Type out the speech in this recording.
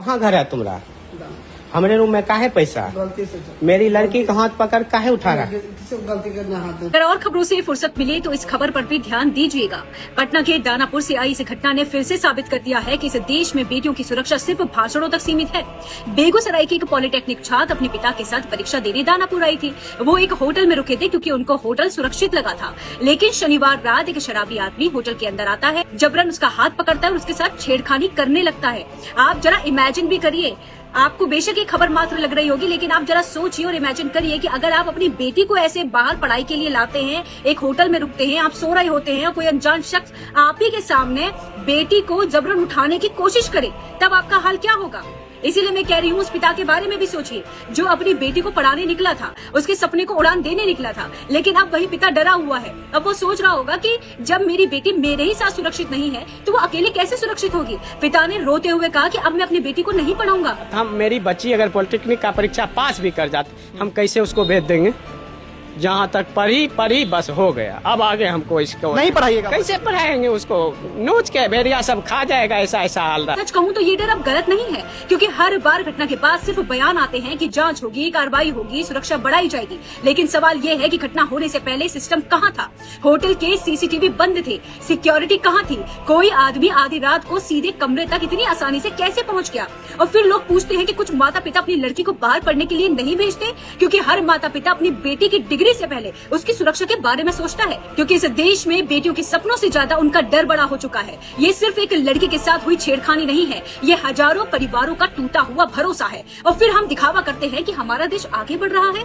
कहाँ घर है तुम्हारा? हमारे रूम में काहे पैसा? गलती से मेरी लड़की का हाथ पकड़ काहे उठा रहा? गलती करना हाथ अगर और खबरों से फुर्सत मिले तो इस खबर पर भी ध्यान दीजिएगा। पटना के दानापुर से आई इस घटना ने फिर से साबित कर दिया है कि इस देश में बेटियों की सुरक्षा सिर्फ भाषणों तक सीमित है। बेगूसराय की एक पॉलिटेक्निक छात्र अपने पिता के साथ परीक्षा देने दानापुर आई थी। वो एक होटल में रुके थे क्योंकि उनको होटल सुरक्षित लगा था, लेकिन शनिवार रात एक शराबी आदमी होटल के अंदर आता है, जबरन उसका हाथ पकड़ता है और उसके साथ छेड़खानी करने लगता है। आप जरा इमेजिन भी करिए। आपको बेशक ये खबर मात्र लग रही होगी, लेकिन आप जरा सोचिए और इमेजिन करिए कि अगर आप अपनी बेटी को ऐसे बाहर पढ़ाई के लिए लाते हैं, एक होटल में रुकते हैं, आप सो रहे होते हैं और कोई अनजान शख्स आप ही के सामने बेटी को जबरन उठाने की कोशिश करे, तब आपका हाल क्या होगा। इसीलिए मैं कह रही हूँ उस पिता के बारे में भी सोचिए जो अपनी बेटी को पढ़ाने निकला था, उसके सपने को उड़ान देने निकला था, लेकिन अब वही पिता डरा हुआ है। अब वो सोच रहा होगा कि जब मेरी बेटी मेरे ही साथ सुरक्षित नहीं है तो वो अकेले कैसे सुरक्षित होगी। पिता ने रोते हुए कहा कि अब मैं अपनी बेटी को नहीं पढ़ाऊंगा। हम मेरी बच्ची अगर पॉलिटेक्निक का परीक्षा पास भी कर जाती, हम कैसे उसको भेज देंगे? जहाँ तक पढ़ी बस हो गया, अब आगे हमको इसको नहीं पढ़ाइएगा। कैसे पढ़ाएंगे उसको? नोच के भेड़िया सब खा जाएगा, ऐसा हाल रहा। सच कहूँ तो ये डर अब गलत नहीं है, क्योंकि हर बार घटना के बाद सिर्फ बयान आते हैं कि जांच होगी, कार्रवाई होगी, सुरक्षा बढ़ाई जाएगी, लेकिन सवाल ये है कि घटना होने से पहले सिस्टम कहाँ था? होटल के सीसीटीवी बंद थे, सिक्योरिटी कहाँ थी? कोई आदमी आधी रात को सीधे कमरे तक इतनी आसानी से कैसे पहुँच गया? और फिर लोग पूछते हैं कि कुछ माता पिता अपनी लड़की को बाहर पढ़ने के लिए नहीं भेजते, क्योंकि हर माता पिता अपनी बेटी की डिग्री से पहले उसकी सुरक्षा के बारे में सोचता है, क्योंकि इस देश में बेटियों के सपनों से ज्यादा उनका डर बड़ा हो चुका है। ये सिर्फ एक लड़की के साथ हुई छेड़खानी नहीं है, ये हजारों परिवारों का टूटा हुआ भरोसा है। और फिर हम दिखावा करते हैं कि हमारा देश आगे बढ़ रहा है।